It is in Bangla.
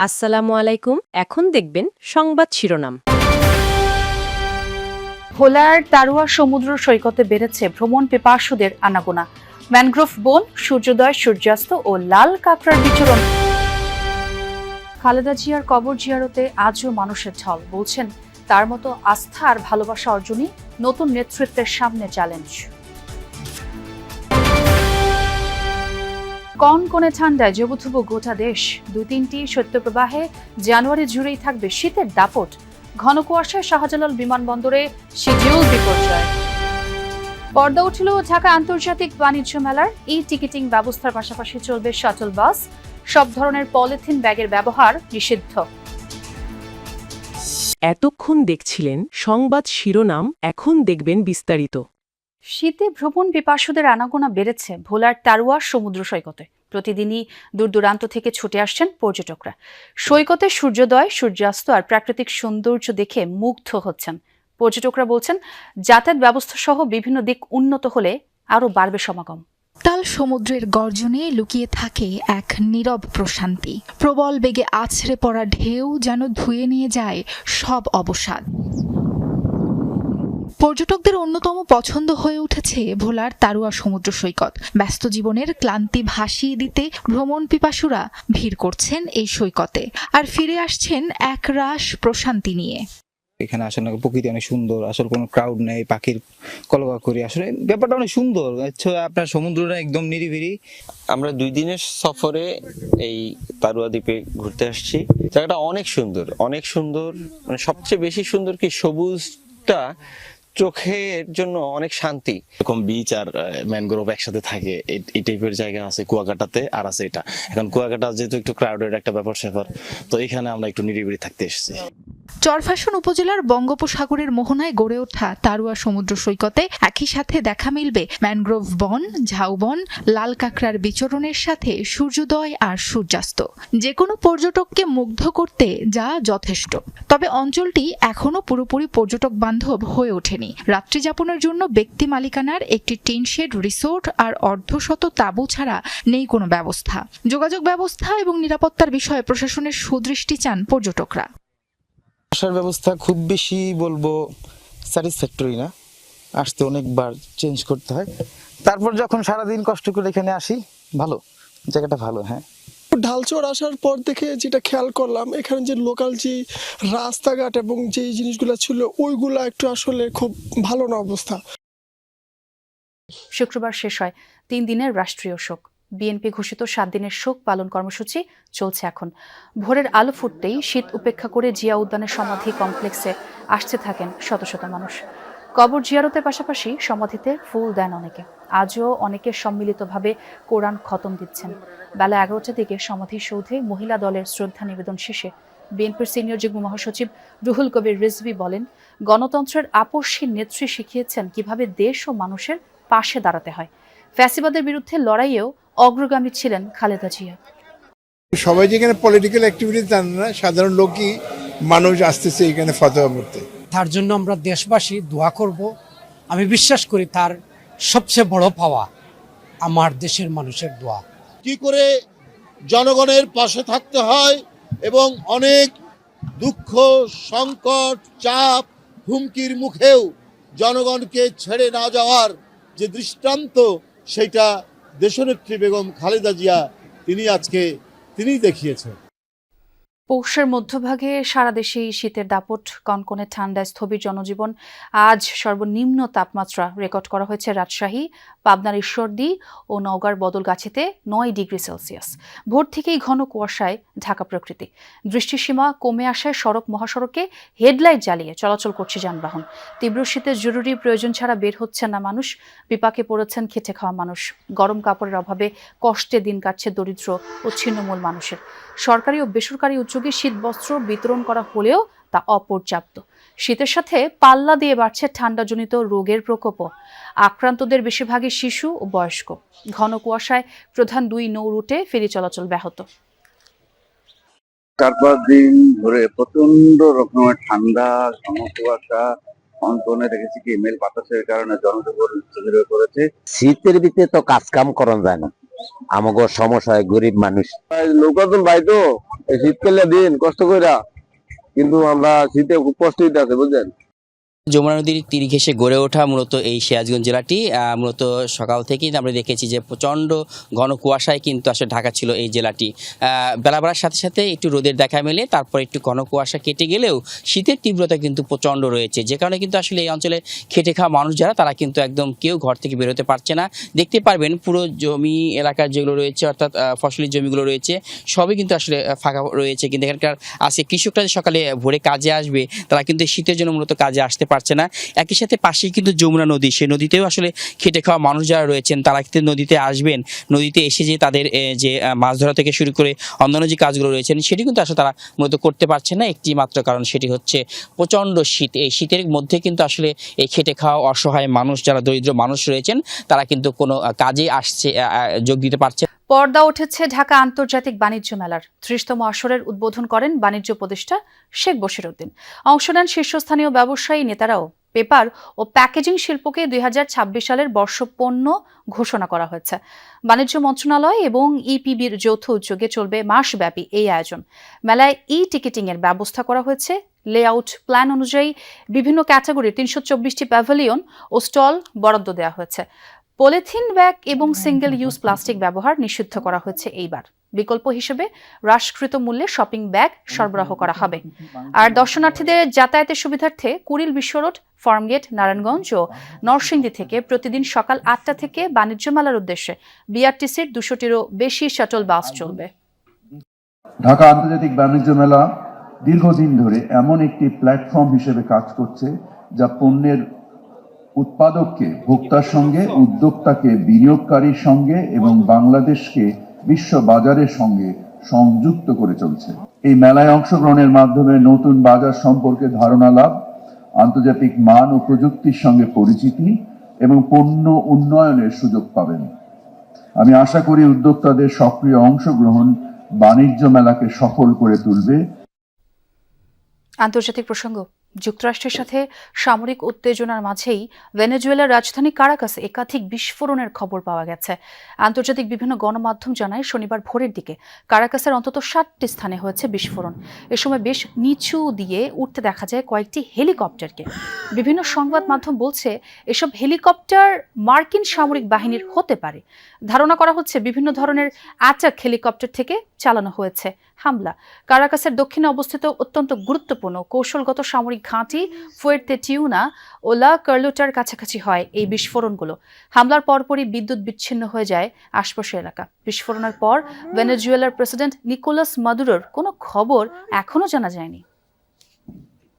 আসসালামু আলাইকুম। এখন দেখবেন সংবাদ শিরোনাম। ভোলার তারুয়া সমুদ্র সৈকতে বেড়েছে ভ্রমণ পিপাসুদের আনাগোনা। ম্যানগ্রোভ বন, সূর্যোদয়, সূর্যাস্ত ও লাল কাঁকড়ার বিচরণ। খালেদা জিয়ার কবর জিয়ারতে আজও মানুষের ঢল। বলছেন তার মতো আস্থা আর ভালোবাসা অর্জনই নতুন নেতৃত্বের সামনে চ্যালেঞ্জ। কনকনে ঠান্ডায় জবুথুবু গোটা দেশ। ২-৩টি শৈত্যপ্রবাহে জানুয়ারি জুড়েই থাকবে শীতের দাপট। ঘন কুয়াশায় শাহজালাল বিমানবন্দরে শিডিউল বিপর্যয়। পর্দা উঠল ঢাকা আন্তর্জাতিক বাণিজ্য মেলার। টিকিটিং ব্যবস্থার পাশাপাশি চলবে শাটল বাস। সব ধরনের পলিথিন ব্যাগের ব্যবহার নিষিদ্ধ। এতক্ষণ দেখছিলেন সংবাদ শিরোনাম, এখন দেখবেন বিস্তারিত। শীতে ভ্রমণ পিপাসুদের আনাগোনা বেড়েছে ভোলার তারুয়া সমুদ্র সৈকতে। প্রতিদিনই দূর দূরান্ত থেকে ছুটে আসছেন পর্যটকরা। সৈকতে সূর্যোদয়, সূর্যাস্ত আর প্রাকৃতিক সৌন্দর্য দেখে মুগ্ধ হচ্ছেন। পর্যটকরা বলছেন যাতায়াত ব্যবস্থা সহ বিভিন্ন দিক উন্নত হলে আরও বাড়বে সমাগম। তাল সমুদ্রের গর্জনে লুকিয়ে থাকে এক নীরব প্রশান্তি। প্রবল বেগে আছড়ে পড়া ঢেউ যেন ধুয়ে নিয়ে যায় সব অবসাদ। পর্যটকদের অন্যতম পছন্দ হয়ে উঠেছে ভোলার তারুয়া সমুদ্র সৈকত। ব্যস্ত জীবনের ক্লান্তি ভাসিয়ে দিতে ভ্রমণ পিপাসুরা ভিড় করছেন এই সৈকতে, আর ফিরে আসছেন একরাশ প্রশান্তি নিয়ে। এখানে আসলে প্রকৃতি অনেক সুন্দর, আসলে কোনো ক্রাউড নেই, পাখির কলকাকলি, আসলে ব্যাপারটা অনেক সুন্দর। আপনার সমুদ্রটা একদম নিরিবিলি। আমরা 2 দিনের সফরে এই তারুয়া দ্বীপে ঘুরতে আসছি। জায়গাটা অনেক সুন্দর, অনেক সুন্দর। মানে সবচেয়ে বেশি সুন্দর কি সবুজটা চোখের জন্য অনেক শান্তি। এরকম বিচ আর ম্যানগ্রোভ একসাথে থাকে, এই টাইপের জায়গা আছে কুয়াকাটাতে, আর আছে এটা। এখন কুয়াকাটা যেহেতু একটু ক্রাউডেড একটা ব্যাপার স্যাপার, তো এখানে আমরা একটু নিরিবিলি থাকতে এসেছি। চরফ্যাশন উপজেলার বঙ্গোপসাগরের মোহনায় গড়ে ওঠা তারুয়া সমুদ্র সৈকতে একই সাথে দেখা মিলবে ম্যানগ্রোভ বন, ঝাউবন, লাল কাঁকড়ার বিচরণের সাথে সূর্যোদয় আর সূর্যাস্ত। যে কোনো পর্যটককে মুগ্ধ করতে যা যথেষ্ট। তবে অঞ্চলটি এখনও পুরোপুরি পর্যটক বান্ধব হয়ে ওঠেনি। রাত্রিযাপনের জন্য ব্যক্তি মালিকানার একটি টিনশেড রিসোর্ট আর অর্ধশত তাঁবু ছাড়া নেই কোনো ব্যবস্থা। যোগাযোগ ব্যবস্থা এবং নিরাপত্তার বিষয়ে প্রশাসনের সুদৃষ্টি চান পর্যটকরা। আসার ব্যবস্থা খুব বেশি বলবো স্যাটিসফ্যাক্টরি না, আসতে অনেকবার চেঞ্জ করতে হয়। তারপর যখন সারাদিন কষ্ট করে এখানে আসি, ভালো জায়গাটা, ভালো। হ্যাঁ, ঢালচর আসার পর থেকে যেটা খেয়াল করলাম, এখানে যে লোকাল যে রাস্তাঘাট এবং যে জিনিসগুলো ছিল ওইগুলা একটু আসলে খুব ভালো না অবস্থা। শুক্রবার শেষ হয় 3 দিনের রাষ্ট্রীয় শোক। বিএনপি ঘোষিত 7 দিনের শোক পালন কর্মসূচি চলছে এখন। ভোরের আলো ফুটতেই শীত উপেক্ষা করে জিয়া উদ্যানের সমাধি কমপ্লেক্সে আসতে থাকেন শত শত মানুষ। কবর জিয়ারতের পাশাপাশি সমাধিতে ফুল দেন অনেকে। আজও অনেকে সম্মিলিতভাবে কোরআন খতম দিচ্ছেন। বেলা 11টার দিকে সমাধিসৌধে মহিলা দলের শ্রদ্ধা নিবেদন শেষে বিএনপির সিনিয়র যুগ্ম মহাসচিব রুহুল কবির রিজভী বলেন, গণতন্ত্রের আপসহীন নেত্রী শিখিয়েছেন কিভাবে দেশ ও মানুষের পাশে দাঁড়াতে হয়। ফ্যাসিবাদের বিরুদ্ধে লড়াইয়েও অগ্রগামী ছিলেন খালেদা জিয়া। সবাই যেখানে পলিটিক্যাল অ্যাক্টিভিটি জানে না, সাধারণ লোকই মানুষ আসতেছে এখানে ফতোয়া করতে। তার জন্য আমরা দেশবাসী দোয়া করব। আমি বিশ্বাস করি তার সবচেয়ে বড় পাওয়া আমার দেশের মানুষের দোয়া। কি করে জনগণের পাশে থাকতে হয় এবং অনেক দুঃখ, সংকট, চাপ, হুমকির মুখেও জনগণকে ছেড়ে না যাওয়ার যে দৃষ্টান্ত, সেটা দেশনেত্রী বেগম খালেদা জিয়া তিনি দেখিয়েছেন। পৌষের মধ্যভাগে সারা দেশেই শীতের দাপট। কনকনে ঠান্ডায় স্থবির জনজীবন। আজ সর্বনিম্ন তাপমাত্রা রেকর্ড করা হয়েছে রাজশাহী, পাবনার ঈশ্বরদী ও নওগাঁর বদলগাছিতে 9 ডিগ্রি সেলসিয়াস। ভোর থেকেই ঘন কুয়াশায় ঢাকা প্রকৃতি। দৃষ্টিসীমা কমে আসায় সড়ক মহাসড়কে হেডলাইট জ্বালিয়ে চলাচল করছে যানবাহন। তীব্র শীতে জরুরি প্রয়োজন ছাড়া বের হচ্ছেন না মানুষ। বিপাকে পড়েছেন খেটে খাওয়া মানুষ। গরম কাপড়ের অভাবে কষ্টে দিন কাটছে দরিদ্র ও ছিন্নমূল মানুষের। সরকারি ও বেসরকারি উদ্যোগে শীতবস্ত্র বিতরণ করা হলেও তা অপর্যাপ্ত। শীতের সাথে পাল্লা দিয়ে বাড়ছে ঠান্ডাজনিত রোগের প্রকোপও। আক্রান্তদের বেশিরভাগই শিশু ও বয়স্ক। ঘন কুয়াশায় প্রধান 2 নৌ রুটে ফেরি চলাচল ব্যাহত। 4-5 দিন ধরে প্রচন্ড রকমের ঠান্ডা, ঘন কুয়াশা, অন্তনে দেখেছি কি মেল বাতাসের কারণে জনজীবন স্থবির হয়ে পড়েছে। শীতের ভিতরে তো কাজ কাম করা যায় না, আমাগো সমস্যা হয়, গরিব মানুষ। নৌকাদল ভাই তো শীতকালে দিন কষ্ট কইরা, কিন্তু আমরা শীতে খুব কষ্ট হইতে আছে বুঝলেন। যমুনা নদীর তীর ঘেঁষে গড়ে ওঠা মূলত এই সিরাজগঞ্জ জেলাটি মূলত সকাল থেকেই আমরা দেখেছি যে প্রচণ্ড ঘন কুয়াশায় কিন্তু আসলে ঢাকা ছিল এই জেলাটি। বেলা বাড়ার সাথে সাথে একটু রোদের দেখা মেলে, তারপর একটু ঘন কুয়াশা কেটে গেলেও শীতের তীব্রতা কিন্তু প্রচণ্ড রয়েছে, যে কারণে কিন্তু আসলে এই অঞ্চলে খেটে খাওয়া মানুষ যারা তারা কিন্তু একদম কেউ ঘর থেকে বেরোতে পারছে না। দেখতে পারবেন পুরো জমি এলাকার যেগুলো রয়েছে অর্থাৎ ফসলি জমিগুলো রয়েছে সবই কিন্তু আসলে ফাঁকা রয়েছে। কিন্তু এখানকার আজকে কৃষকরা যে সকালে ভোরে কাজে আসবে তারা কিন্তু শীতের জন্য মূলত কাজে আসতে পারছে না। একই সাথে পাশেই কিন্তু যমুনা নদী, সেই নদীতেও আসলে খেটে খাওয়া মানুষ যারা রয়েছেন তারা কিন্তু নদীতে আসবেন, নদীতে এসে যে তাদের যে মাছ ধরা থেকে শুরু করে অন্যান্য যে কাজগুলো রয়েছেন সেটি কিন্তু আসলে তারা মূলত করতে পারছে না। একটি মাত্র কারণ, সেটি হচ্ছে প্রচণ্ড শীত। এই শীতের মধ্যে কিন্তু আসলে এই খেটে খাওয়া অসহায় মানুষ যারা দরিদ্র মানুষ রয়েছেন তারা কিন্তু কোনো কাজে আসছে যোগ দিতে পারছে। পর্দা উঠেছে ঢাকা আন্তর্জাতিক বাণিজ্য মেলার 30তম আসরের উদ্বোধন করেন বাণিজ্য উপদেষ্টা শেখ বশিরউদ্দিন। অংশ নেন শীর্ষস্থানীয় ব্যবসায়ী নেতারাও। পেপার ও প্যাকেজিং শিল্পকে 2026 সালের বর্ষ পণ্য ঘোষণা করা হয়েছে। বাণিজ্য মন্ত্রণালয় এবং ইপিবির যৌথ উদ্যোগে চলবে মাসব্যাপী এই আয়োজন। মেলায় টিকিটিং এর ব্যবস্থা করা হয়েছে। লেআউট প্ল্যান অনুযায়ী বিভিন্ন ক্যাটাগরির 324টি প্যাভিলিয়ন ও স্টল বরাদ্দ দেওয়া হয়েছে। পলিথিন ব্যাগ এবং সিঙ্গেল ইউজ প্লাস্টিক ব্যবহার নিষিদ্ধ করা হয়েছে এইবার। বিকল্প হিসেবে হ্রাসকৃত মূল্যে শপিং ব্যাগ সরবরাহ করা হবে। আর দর্শনার্থীদের যাতায়াতের সুবিধার্থে কুড়িল বিশ্ব রোড, ফার্মগেট, নারায়ণগঞ্জ ও নরসিংদী থেকে প্রতিদিন সকাল 8টা থেকে বাণিজ্য মেলার উদ্দেশ্যে বিআরটিসির 200টিরও বেশি শাটল বাস চলবে। ঢাকা আন্তর্জাতিক বাণিজ্য মেলা দীর্ঘদিন ধরে এমন একটি প্ল্যাটফর্ম হিসেবে কাজ করছে যা পণ্যের উৎপাদককে ভোক্তার সঙ্গে, উদ্যোক্তাকে বিনিয়োগকারীর সঙ্গে এবং বাংলাদেশকে বিশ্ব বাজারের সঙ্গে সংযুক্ত করে চলছে। এই মেলায় অংশগ্রহণের মাধ্যমে নতুন বাজার সম্পর্কে ধারণা লাভ, আন্তর্জাতিক মান ও প্রযুক্তির সঙ্গে পরিচিতি এবং পণ্য উন্নয়নের সুযোগ পাবেন। আমি আশা করি উদ্যোক্তাদের সক্রিয় অংশগ্রহণ বাণিজ্য মেলাকে সফল করে তুলবে। আন্তর্জাতিক প্রসঙ্গ। যুক্তরাষ্ট্রের সাথে সামরিক উত্তেজনার মাঝেই ভেনেজুয়েলার রাজধানী কারাকাসে একাধিক বিস্ফোরণের খবর পাওয়া গেছে। আন্তর্জাতিক বিভিন্ন গণমাধ্যম জানায় শনিবার ভোরের দিকে কারাকাসের অন্তত 7টি স্থানে হয়েছে বিস্ফোরণ। এ সময় বেশ নিচু দিয়ে উঠতে দেখা যায় কয়েকটি হেলিকপ্টারকে। বিভিন্ন সংবাদ মাধ্যম বলছে এসব হেলিকপ্টার মার্কিন সামরিক বাহিনীর হতে পারে। ধারণা করা হচ্ছে বিভিন্ন ধরনের অ্যাটাক হেলিকপ্টার থেকে চালানো হয়েছে হামলা। কারাকাসের দক্ষিণে অবস্থিত অত্যন্ত গুরুত্বপূর্ণ কৌশলগত সামরিক ঘাঁটি ফুয়ের্তে টিউনা ও লা কার্লোটার কাছাকাছি হয় এই বিস্ফোরণগুলো। হামলার পরপরই বিদ্যুৎ বিচ্ছিন্ন হয়ে যায় আশপাশের এলাকা। বিস্ফোরণের পর ভেনেজুয়েলার প্রেসিডেন্ট নিকোলাস মাদুরোর কোনো খবর এখনো জানা যায়নি।